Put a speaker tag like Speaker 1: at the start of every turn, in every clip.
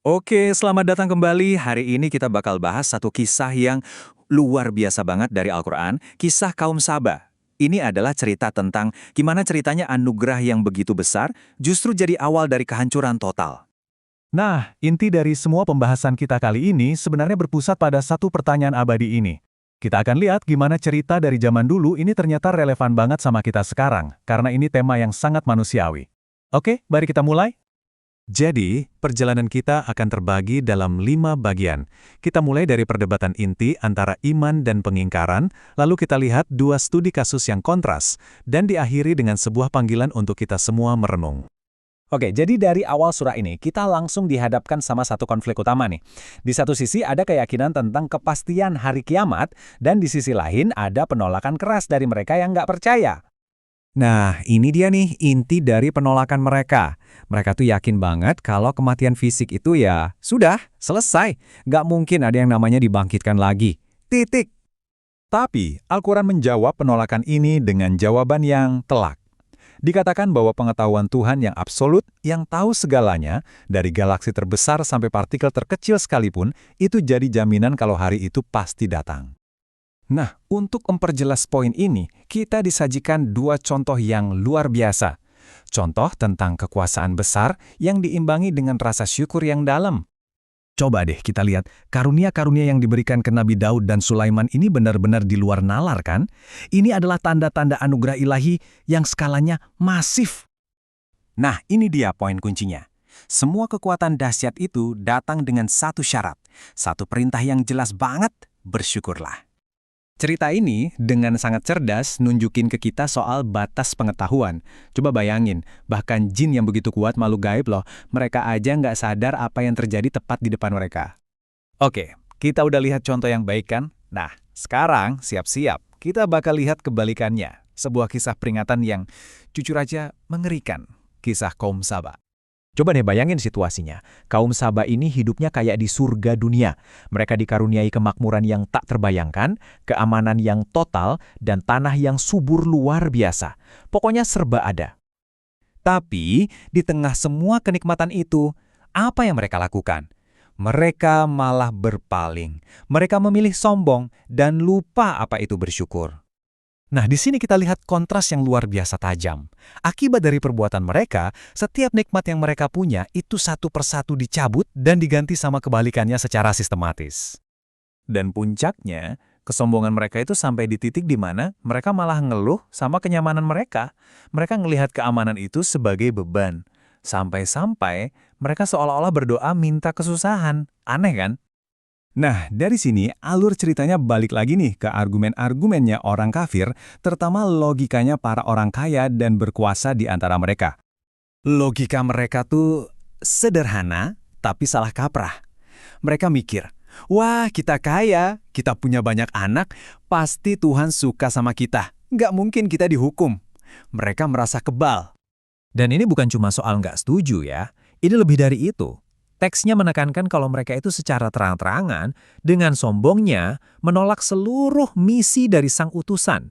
Speaker 1: Oke, selamat datang kembali. Hari ini kita bakal bahas satu kisah yang luar biasa banget dari Al-Quran, kisah kaum Saba. Ini adalah cerita tentang gimana ceritanya anugerah yang begitu besar justru jadi awal dari kehancuran total.
Speaker 2: Nah, inti dari semua pembahasan kita kali ini sebenarnya berpusat pada satu pertanyaan abadi ini. Kita akan lihat gimana cerita dari zaman dulu ini ternyata relevan banget sama kita sekarang, karena ini tema yang sangat manusiawi. Oke, mari kita mulai. Jadi, perjalanan kita akan terbagi dalam 5 bagian. Kita mulai dari perdebatan inti antara iman dan pengingkaran, lalu kita lihat 2 studi kasus yang kontras, dan diakhiri dengan sebuah panggilan untuk kita semua merenung.
Speaker 3: Oke, jadi dari awal surah ini, kita langsung dihadapkan sama satu konflik utama nih. Di satu sisi ada keyakinan tentang kepastian hari kiamat, dan di sisi lain ada penolakan keras dari mereka yang nggak percaya.
Speaker 1: Nah, ini dia nih inti dari penolakan mereka. Mereka tuh yakin banget kalau kematian fisik itu ya sudah, selesai. Nggak mungkin ada yang namanya dibangkitkan lagi. Titik.
Speaker 2: Tapi, Al-Quran menjawab penolakan ini dengan jawaban yang telak. Dikatakan bahwa pengetahuan Tuhan yang absolut, yang tahu segalanya, dari galaksi terbesar sampai partikel terkecil sekalipun, itu jadi jaminan kalau hari itu pasti datang. Nah, untuk memperjelas poin ini, kita disajikan 2 contoh yang luar biasa. Contoh tentang kekuasaan besar yang diimbangi dengan rasa syukur yang dalam. Coba deh kita lihat, karunia-karunia yang diberikan ke Nabi Daud dan Sulaiman ini benar-benar di luar nalar kan? Ini adalah tanda-tanda anugerah ilahi yang skalanya masif.
Speaker 1: Nah, ini dia poin kuncinya. Semua kekuatan dahsyat itu datang dengan satu syarat. Satu perintah yang jelas banget, bersyukurlah. Cerita ini dengan sangat cerdas nunjukin ke kita soal batas pengetahuan. Coba bayangin, bahkan jin yang begitu kuat makhluk gaib loh, mereka aja nggak sadar apa yang terjadi tepat di depan mereka.
Speaker 2: Oke, kita udah lihat contoh yang baik kan? Nah, sekarang siap-siap, kita bakal lihat kebalikannya. Sebuah kisah peringatan yang jujur aja mengerikan. Kisah kaum Saba.
Speaker 3: Coba deh bayangin situasinya. Kaum Saba ini hidupnya kayak di surga dunia. Mereka dikaruniai kemakmuran yang tak terbayangkan, keamanan yang total, dan tanah yang subur luar biasa. Pokoknya serba ada.
Speaker 1: Tapi, di tengah semua kenikmatan itu, apa yang mereka lakukan? Mereka malah berpaling. Mereka memilih sombong dan lupa apa itu bersyukur.
Speaker 2: Nah, di sini kita lihat kontras yang luar biasa tajam. Akibat dari perbuatan mereka, setiap nikmat yang mereka punya itu satu persatu dicabut dan diganti sama kebalikannya secara sistematis. Dan puncaknya, kesombongan mereka itu sampai di titik di mana mereka malah ngeluh sama kenyamanan mereka. Mereka ngelihat keamanan itu sebagai beban. Sampai-sampai mereka seolah-olah berdoa minta kesusahan. Aneh kan? Nah, dari sini alur ceritanya balik lagi nih ke argumen-argumennya orang kafir, terutama logikanya para orang kaya dan berkuasa di antara mereka. Logika mereka tuh sederhana, tapi salah kaprah. Mereka mikir, wah kita kaya, kita punya banyak anak, pasti Tuhan suka sama kita. Nggak mungkin kita dihukum. Mereka merasa kebal.
Speaker 3: Dan ini bukan cuma soal nggak setuju ya. Ini lebih dari itu. Teksnya menekankan kalau mereka itu secara terang-terangan, dengan sombongnya, menolak seluruh misi dari sang utusan.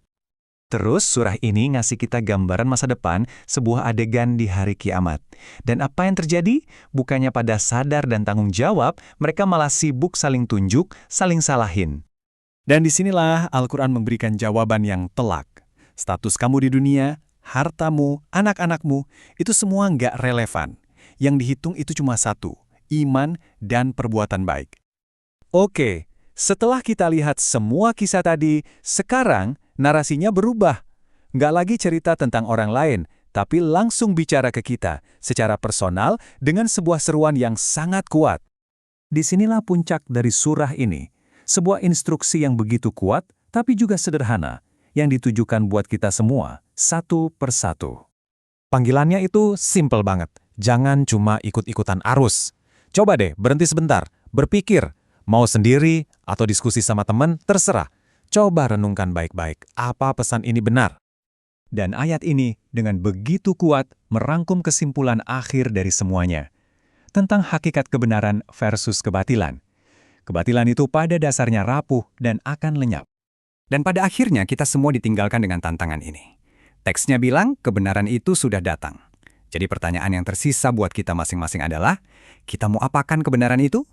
Speaker 2: Terus surah ini ngasih kita gambaran masa depan sebuah adegan di hari kiamat. Dan apa yang terjadi? Bukannya pada sadar dan tanggung jawab, mereka malah sibuk saling tunjuk, saling salahin. Dan disinilah Al-Quran memberikan jawaban yang telak. Status kamu di dunia, hartamu, anak-anakmu, itu semua nggak relevan. Yang dihitung itu cuma satu, iman dan perbuatan baik. Oke, setelah kita lihat semua kisah tadi, sekarang narasinya berubah. Nggak lagi cerita tentang orang lain, tapi langsung bicara ke kita secara personal dengan sebuah seruan yang sangat kuat. Disinilah puncak dari surah ini. Sebuah instruksi yang begitu kuat, tapi juga sederhana, yang ditujukan buat kita semua, satu persatu. Panggilannya itu simple banget. Jangan cuma ikut-ikutan arus. Coba deh berhenti sebentar, berpikir, mau sendiri atau diskusi sama teman, terserah. Coba renungkan baik-baik, apa pesan ini benar? Dan ayat ini dengan begitu kuat merangkum kesimpulan akhir dari semuanya. Tentang hakikat kebenaran versus kebatilan. Kebatilan itu pada dasarnya rapuh dan akan lenyap.
Speaker 1: Dan pada akhirnya kita semua ditinggalkan dengan tantangan ini. Teksnya bilang kebenaran itu sudah datang. Jadi pertanyaan yang tersisa buat kita masing-masing adalah, kita mau apakan kebenaran itu?